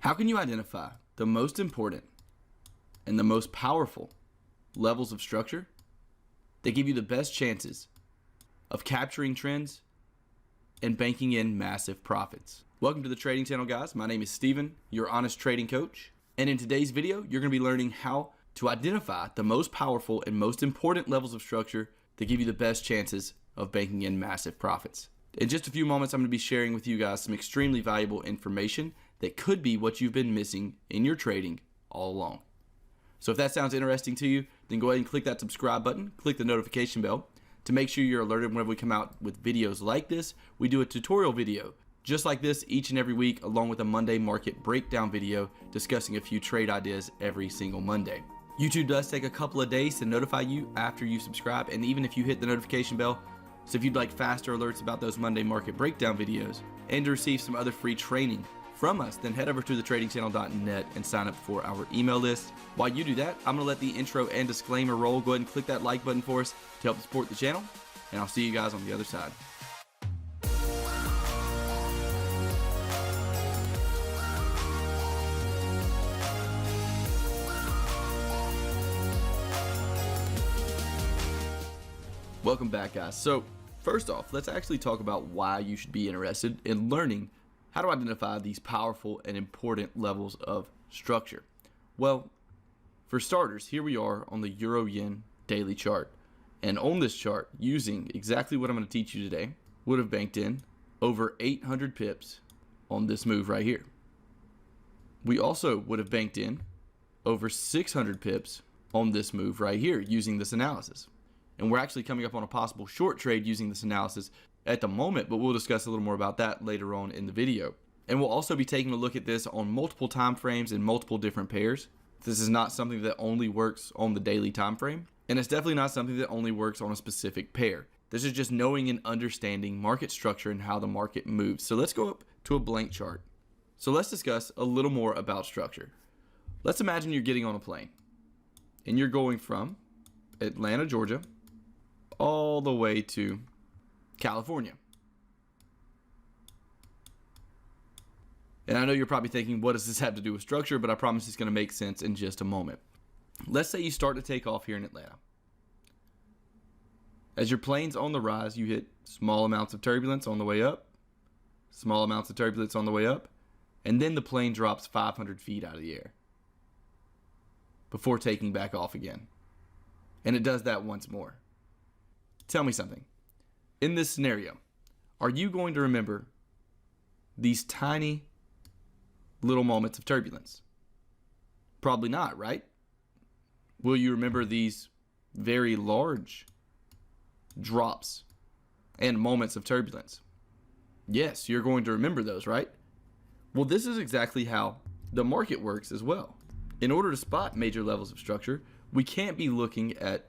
How can you identify the most important and the most powerful levels of structure that give you the best chances of capturing trends and banking in massive profits? Welcome to the trading channel, guys. My name is Steven, your honest trading coach. And in today's video, you're going to be learning how to identify the most powerful and most important levels of structure that give you the best chances of banking in massive profits. In just a few moments, I'm going to be sharing with you guys some extremely valuable information that could be what you've been missing in your trading all along. So if that sounds interesting to you, then go ahead and click that subscribe button, click the notification bell to make sure you're alerted whenever we come out with videos like this. We do a tutorial video just like this each and every week, along with a Monday market breakdown video discussing a few trade ideas every single Monday. YouTube does take a couple of days to notify you after you subscribe, and even if you hit the notification bell. So if you'd like faster alerts about those Monday market breakdown videos and to receive some other free training from us, then head over to thetradingchannel.net and sign up for our email list. While you do that, I'm going to let the intro and disclaimer roll. Go ahead and click that like button for us to help support the channel, and I'll see you guys on the other side. Welcome back, guys. So first off, let's actually talk about why you should be interested in learning how to identify these powerful and important levels of structure. Well, for starters, here we are on the Euro-Yen daily chart. And on this chart, using exactly what I'm going to teach you today, would have banked in over 800 pips on this move right here. We also would have banked in over 600 pips on this move right here using this analysis. And we're actually coming up on a possible short trade using this analysis at the moment, but we'll discuss a little more about that later on in the video. And we'll also be taking a look at this on multiple time frames and multiple different pairs. This is not something that only works on the daily time frame, and it's definitely not something that only works on a specific pair. This is just knowing and understanding market structure and how the market moves. So let's go up to a blank chart. So let's discuss a little more about structure. Let's imagine you're getting on a plane and you're going from Atlanta, Georgia, all the way to California. And I know you're probably thinking, what does this have to do with structure? But I promise it's going to make sense in just a moment. Let's say you start to take off here in Atlanta. As your plane's on the rise, you hit small amounts of turbulence on the way up, small amounts of turbulence on the way up, and then the plane drops 500 feet out of the air before taking back off again. And it does that once more. Tell me something. In this scenario, are you going to remember these tiny little moments of turbulence? Probably not, right? Will you remember these very large drops and moments of turbulence? Yes, you're going to remember those, right? Well, this is exactly how the market works as well. In order to spot major levels of structure, we can't be looking at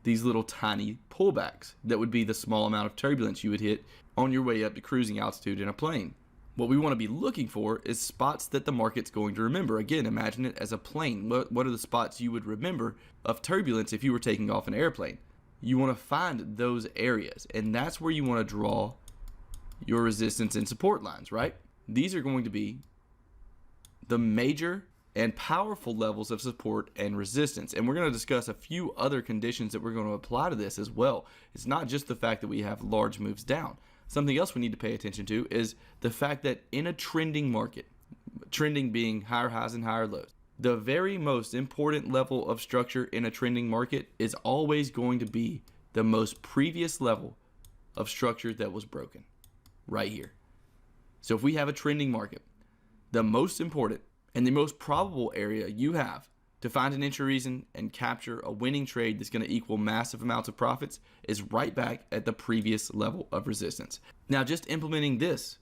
these little tiny pullbacks that would be the small amount of turbulence you would hit on your way up to cruising altitude in a plane. What we want to be looking for is spots that the market's going to remember. Again, imagine it as a plane. What are the spots you would remember of turbulence if you were taking off an airplane? You want to find those areas, and that's where you want to draw your resistance and support lines, right? These are going to be the major and powerful levels of support and resistance. And we're going to discuss a few other conditions that we're going to apply to this as well. It's not just the fact that we have large moves down. Something else we need to pay attention to is the fact that in a trending market, trending being higher highs and higher lows, the very most important level of structure in a trending market is always going to be the most previous level of structure that was broken right here. So if we have a trending market, the most important and the most probable area you have to find an entry reason and capture a winning trade that's going to equal massive amounts of profits is right back at the previous level of resistance. Now, just implementing this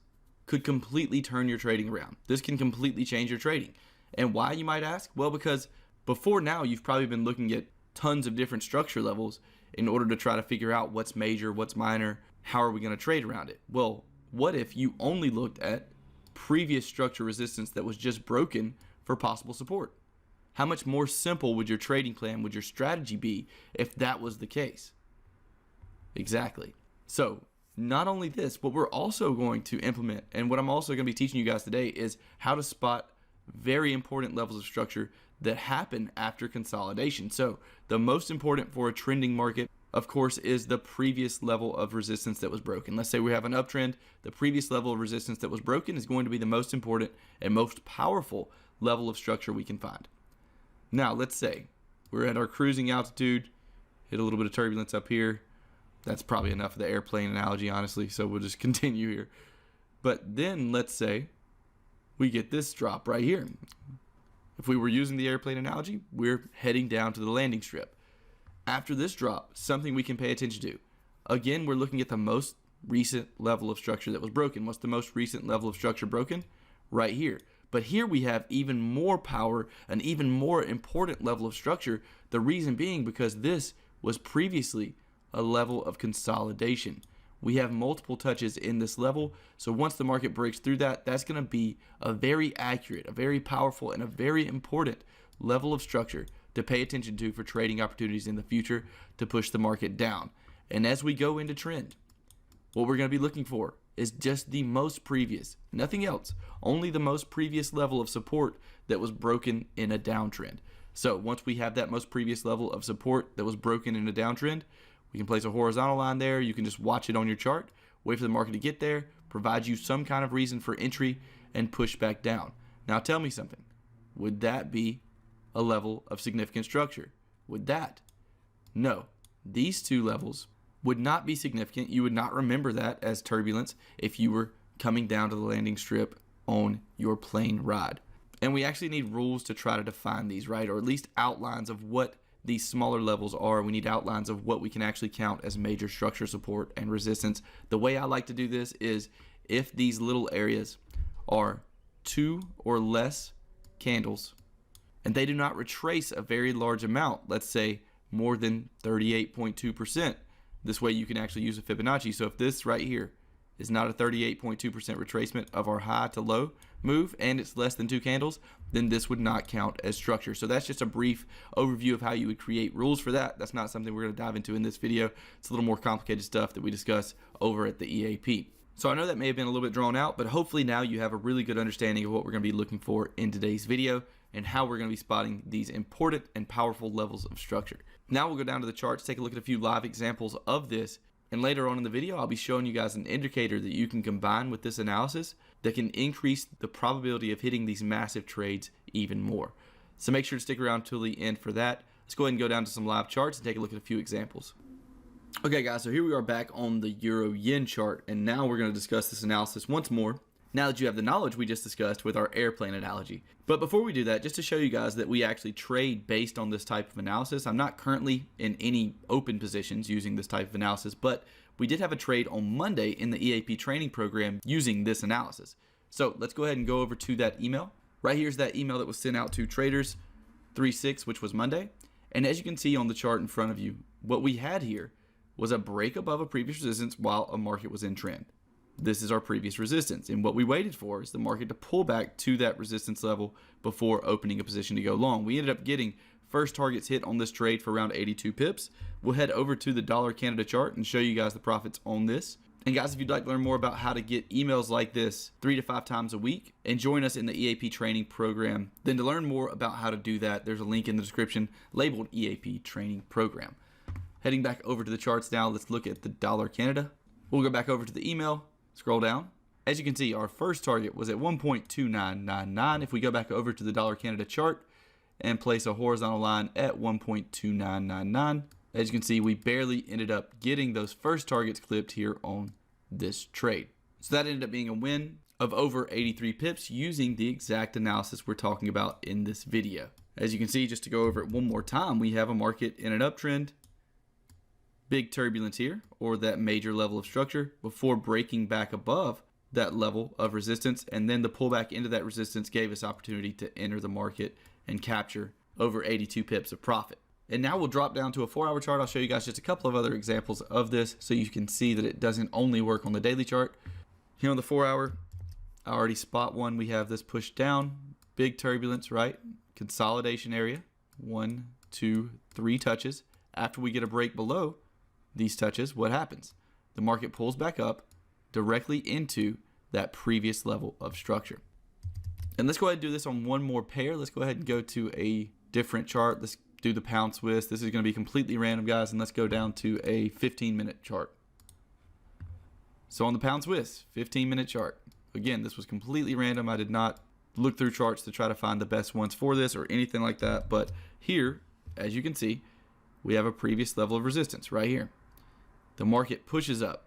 could completely turn your trading around. This can completely change your trading. And why, you might ask? Well, because before now, you've probably been looking at tons of different structure levels in order to try to figure out what's major, what's minor, how are we going to trade around it? Well, what if you only looked at previous structure resistance that was just broken for possible support? How much more simple would your trading plan, would your strategy be if that was the case? Exactly. So not only this, what we're also going to implement, and what I'm also going to be teaching you guys today, is how to spot very important levels of structure that happen after consolidation. So the most important for a trending market, of course, is the previous level of resistance that was broken. Let's say we have an uptrend. The previous level of resistance that was broken is going to be the most important and most powerful level of structure we can find. Now, let's say we're at our cruising altitude, hit a little bit of turbulence up here. That's probably enough of the airplane analogy, honestly, so we'll just continue here. But then let's say we get this drop right here. If we were using the airplane analogy, we're heading down to the landing strip. After this drop, something we can pay attention to. Again, we're looking at the most recent level of structure that was broken. What's the most recent level of structure broken? Right here. But here we have even more power, an even more important level of structure. The reason being because this was previously a level of consolidation. We have multiple touches in this level, so once the market breaks through that, that's going to be a very accurate, a very powerful, and a very important level of structure to pay attention to for trading opportunities in the future to push the market down. And as we go into trend, what we're going to be looking for is just the most previous, nothing else, only the most previous level of support that was broken in a downtrend. So once we have that most previous level of support that was broken in a downtrend, we can place a horizontal line there. You can just watch it on your chart, wait for the market to get there, provide you some kind of reason for entry, and push back down. Now tell me something. Would that be a level of significant structure? Would that? No. These two levels would not be significant. You would not remember that as turbulence if you were coming down to the landing strip on your plane ride. And we actually need rules to try to define these, right? Or at least outlines of what these smaller levels are. We need outlines of what we can actually count as major structure support and resistance. The way I like to do this is if these little areas are 2 or less candles and they do not retrace a very large amount, let's say more than 38.2%, this way you can actually use a Fibonacci. So if this right here is not a 38.2% retracement of our high to low move and it's less than 2 candles, then this would not count as structure. So that's just a brief overview of how you would create rules for that. That's not something we're going to dive into in this video. It's a little more complicated stuff that we discuss over at the EAP. So I know that may have been a little bit drawn out, but hopefully now you have a really good understanding of what we're going to be looking for in today's video and how we're going to be spotting these important and powerful levels of structure. Now we'll go down to the charts, take a look at a few live examples of this. And later on in the video, I'll be showing you guys an indicator that you can combine with this analysis that can increase the probability of hitting these massive trades even more. So make sure to stick around till the end for that. Let's go ahead and go down to some live charts and take a look at a few examples. Okay guys, so here we are back on the Euro Yen chart, and now we're going to discuss this analysis once more, now that you have the knowledge we just discussed with our airplane analogy. But before we do that, just to show you guys that we actually trade based on this type of analysis, I'm not currently in any open positions using this type of analysis, but we did have a trade on Monday in the EAP training program using this analysis. So let's go ahead and go over to that email. Right here's that email that was sent out to traders 3/6, which was Monday. And as you can see on the chart in front of you, what we had here was a break above a previous resistance while a market was in trend. This is our previous resistance, and what we waited for is the market to pull back to that resistance level before opening a position to go long. We ended up getting first targets hit on this trade for around 82 pips. We'll head over to the dollar Canada chart and show you guys the profits on this. And guys, if you'd like to learn more about how to get emails like this 3 to 5 times a week and join us in the EAP training program, then to learn more about how to do that, there's a link in the description labeled EAP training program. Heading back over to the charts now, let's look at the dollar Canada. We'll go back over to the email, scroll down. As you can see, our first target was at 1.2999. If we go back over to the dollar Canada chart and place a horizontal line at 1.2999, as you can see, we barely ended up getting those first targets clipped here on this trade. So that ended up being a win of over 83 pips using the exact analysis we're talking about in this video. As you can see, just to go over it one more time, we have a market in an uptrend, big turbulence here, or that major level of structure, before breaking back above that level of resistance, and then the pullback into that resistance gave us opportunity to enter the market and capture over 82 pips of profit. And now we'll drop down to a 4-hour chart. I'll show you guys just a couple of other examples of this so you can see that it doesn't only work on the daily chart. Here on the 4-hour, I already spot one. We have this push down, big turbulence, right? Consolidation area, 1, 2, 3 touches. After we get a break below these touches, what happens? The market pulls back up directly into that previous level of structure. And let's go ahead and do this on one more pair. Let's go ahead and go to a different chart. Let's do the pound Swiss. This is going to be completely random, guys, and let's go down to a 15-minute chart. So on the pound Swiss, 15-minute chart. Again, this was completely random. I did not look through charts to try to find the best ones for this or anything like that. But here, as you can see, we have a previous level of resistance right here. The market pushes up,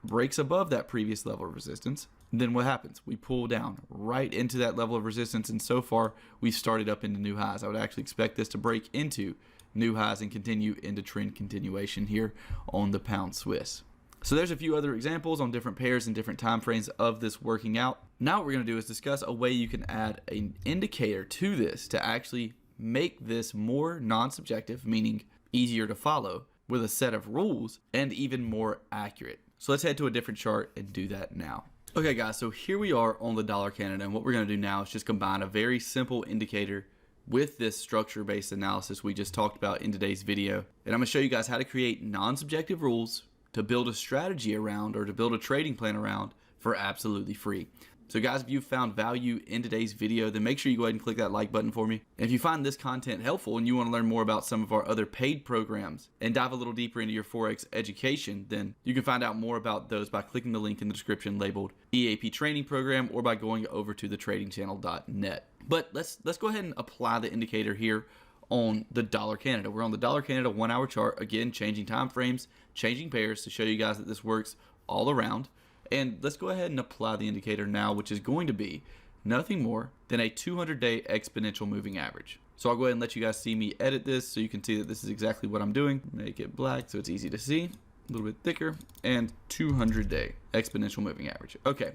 breaks above that previous level of resistance. Then what happens? We pull down right into that level of resistance, and so far we've started up into new highs. I would actually expect this to break into new highs and continue into trend continuation here on the pound Swiss. So there's a few other examples on different pairs and different time frames of this working out. Now what we're going to do is discuss a way you can add an indicator to this to actually make this more non-subjective, meaning easier to follow, with a set of rules and even more accurate. So let's head to a different chart and do that now. Okay guys, so here we are on the dollar Canada, and what we're going to do now is just combine a very simple indicator with this structure-based analysis we just talked about in today's video. And I'm going to show you guys how to create non-subjective rules to build a strategy around or to build a trading plan around for absolutely free. So guys, if you found value in today's video, then make sure you go ahead and click that like button for me. And if you find this content helpful and you want to learn more about some of our other paid programs and dive a little deeper into your Forex education, then you can find out more about those by clicking the link in the description labeled EAP Training Program or by going over to thetradingchannel.net. But let's go ahead and apply the indicator here on the dollar Canada. We're on the dollar Canada 1 hour chart, again, changing time frames, changing pairs to show you guys that this works all around. And let's go ahead and apply the indicator now, which is going to be nothing more than a 200-day exponential moving average. So I'll go ahead and let you guys see me edit this so you can see that this is exactly what I'm doing. Make it black so it's easy to see, a little bit thicker, and 200-day exponential moving average. Okay,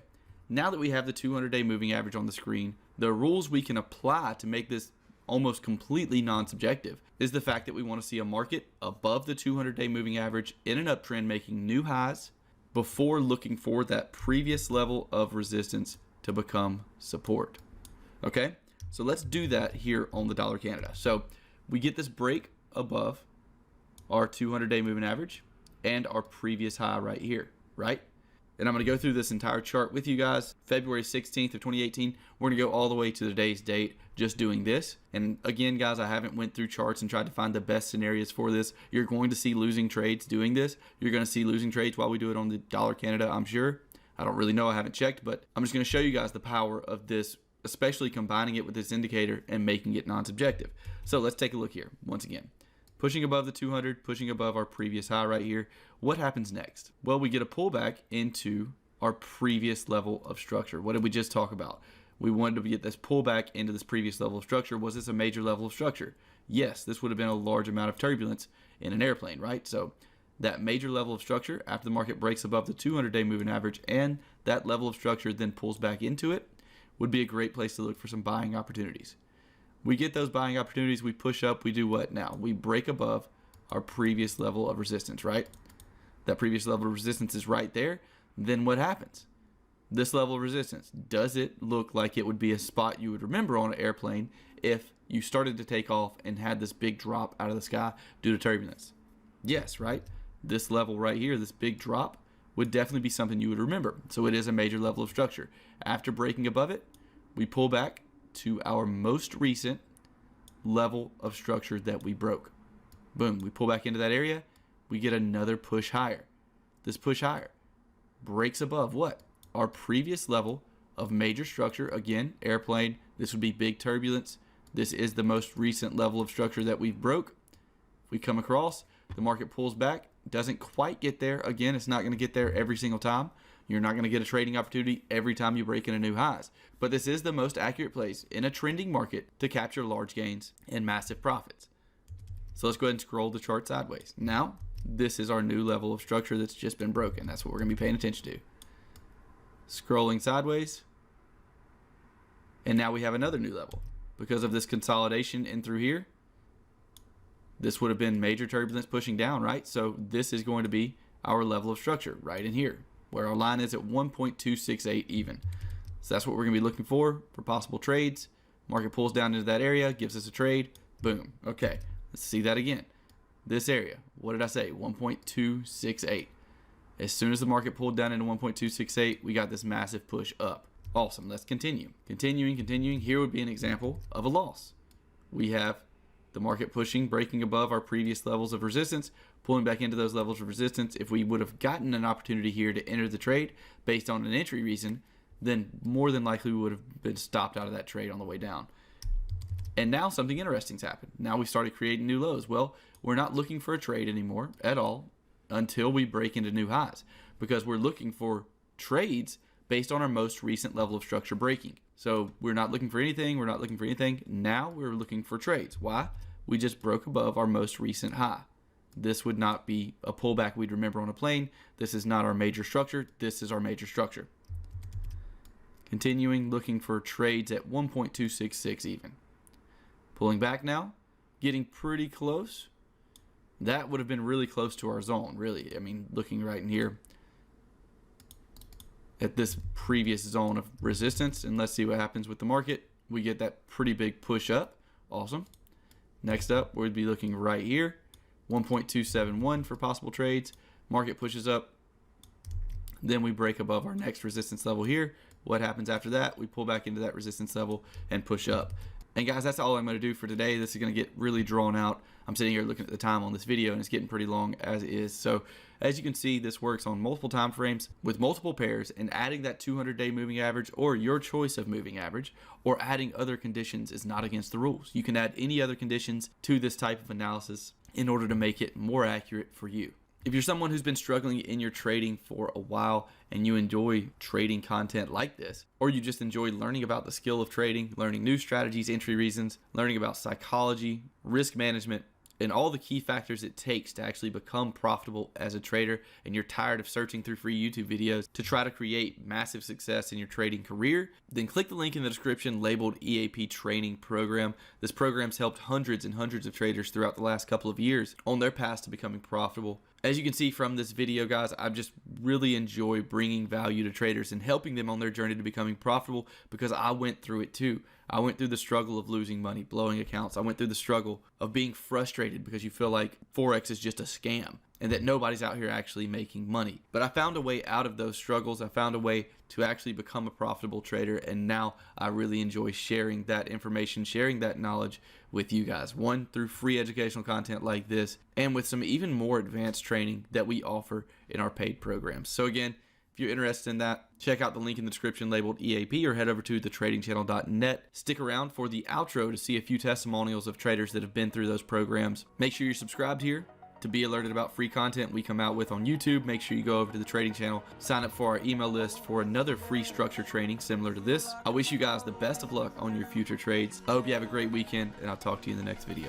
now that we have the 200-day moving average on the screen, the rules we can apply to make this almost completely non-subjective is the fact that we want to see a market above the 200-day moving average in an uptrend making new highs before looking for that previous level of resistance to become support. Okay, so let's do that here on the dollar Canada. So we get this break above our 200-day moving average and our previous high right here, right? And I'm going to go through this entire chart with you guys. February 16th of 2018, we're going to go all the way to today's date just doing this. And again, guys, I haven't went through charts and tried to find the best scenarios for this. You're going to see losing trades doing this. You're going to see losing trades while we do it on the dollar Canada, I'm sure. I don't really know. I haven't checked, but I'm just going to show you guys the power of this, especially combining it with this indicator and making it non-subjective. So let's take a look here once again. Pushing above the 200, pushing above our previous high right here. What happens next? Well, we get a pullback into our previous level of structure. What did we just talk about? We wanted to get this pullback into this previous level of structure. Was this a major level of structure? Yes, this would have been a large amount of turbulence in an airplane, right? So that major level of structure, after the market breaks above the 200-day moving average and that level of structure then pulls back into it, would be a great place to look for some buying opportunities. We get those buying opportunities, we push up, we do what now? We break above our previous level of resistance, right? That previous level of resistance is right there. Then what happens? This level of resistance, does it look like it would be a spot you would remember on an airplane if you started to take off and had this big drop out of the sky due to turbulence? Yes, right? This level right here, this big drop, would definitely be something you would remember. So it is a major level of structure. After breaking above it, we pull back to our most recent level of structure that we broke. Boom, we pull back into that area, we get another push higher. This push higher breaks above what? Our previous level of major structure. Again, airplane, this would be big turbulence. This is the most recent level of structure that we've broke. If we come across, the market pulls back, doesn't quite get there. Again, it's not going to get there every single time. You're not going to get a trading opportunity every time you break into new highs. But this is the most accurate place in a trending market to capture large gains and massive profits. So let's go ahead and scroll the chart sideways. Now, this is our new level of structure that's just been broken. That's what we're going to be paying attention to. Scrolling sideways. And now we have another new level. Because of this consolidation in through here, this would have been major turbulence pushing down, right? So this is going to be our level of structure right in here, where our line is at 1.268 even. So that's what we're going to be looking for possible trades. Market pulls down into that area, gives us a trade. Boom. Okay, let's see that again. This area, what did I say? 1.268. As soon as the market pulled down into 1.268, we got this massive push up. Awesome. Let's continue. Continuing. Here would be an example of a loss. We have the market pushing, breaking above our previous levels of resistance, pulling back into those levels of resistance. If we would have gotten an opportunity here to enter the trade based on an entry reason, then more than likely we would have been stopped out of that trade on the way down. And now something interesting's happened. Now we started creating new lows. Well, we're not looking for a trade anymore at all until we break into new highs, because we're looking for trades based on our most recent level of structure breaking. So we're not looking for anything. Now we're looking for trades. Why? We just broke above our most recent high. This would not be a pullback we'd remember on a plane. This is not our major structure. This is our major structure. Continuing, looking for trades at 1.266 even. Pulling back now, getting pretty close. That would have been really close to our zone, really. I mean, looking right in here at this previous zone of resistance, and let's see what happens with the market. We get that pretty big push up. Awesome. Next up, we'd be looking right here, 1.271 for possible trades. Market pushes up. Then we break above our next resistance level here. What happens after that? We pull back into that resistance level and push up. And guys, that's all I'm going to do for today. This is going to get really drawn out. I'm sitting here looking at the time on this video, and it's getting pretty long as is. So as you can see, this works on multiple time frames with multiple pairs, and adding that 200-day moving average or your choice of moving average or adding other conditions is not against the rules. You can add any other conditions to this type of analysis in order to make it more accurate for you. If you're someone who's been struggling in your trading for a while and you enjoy trading content like this, or you just enjoy learning about the skill of trading, learning new strategies, entry reasons, learning about psychology, risk management, and all the key factors it takes to actually become profitable as a trader, and you're tired of searching through free YouTube videos to try to create massive success in your trading career, then click the link in the description labeled EAP Training Program. This program's helped hundreds and hundreds of traders throughout the last couple of years on their path to becoming profitable. As you can see from this video, guys, I just really enjoy bringing value to traders and helping them on their journey to becoming profitable, because I went through it too. I went through the struggle of losing money, blowing accounts. I went through the struggle of being frustrated because you feel like Forex is just a scam and that nobody's out here actually making money. But I found a way out of those struggles. I found a way to actually become a profitable trader, and now I really enjoy sharing that information, sharing that knowledge with you guys. One, through free educational content like this, and with some even more advanced training that we offer in our paid programs. So again, if you're interested in that, check out the link in the description labeled EAP, or head over to thetradingchannel.net. Stick around for the outro to see a few testimonials of traders that have been through those programs. Make sure you're subscribed here to be alerted about free content we come out with on YouTube. Make sure you go over to the Trading Channel, sign up for our email list for another free structure training similar to this. I wish you guys the best of luck on your future trades. I hope you have a great weekend, and I'll talk to you in the next video.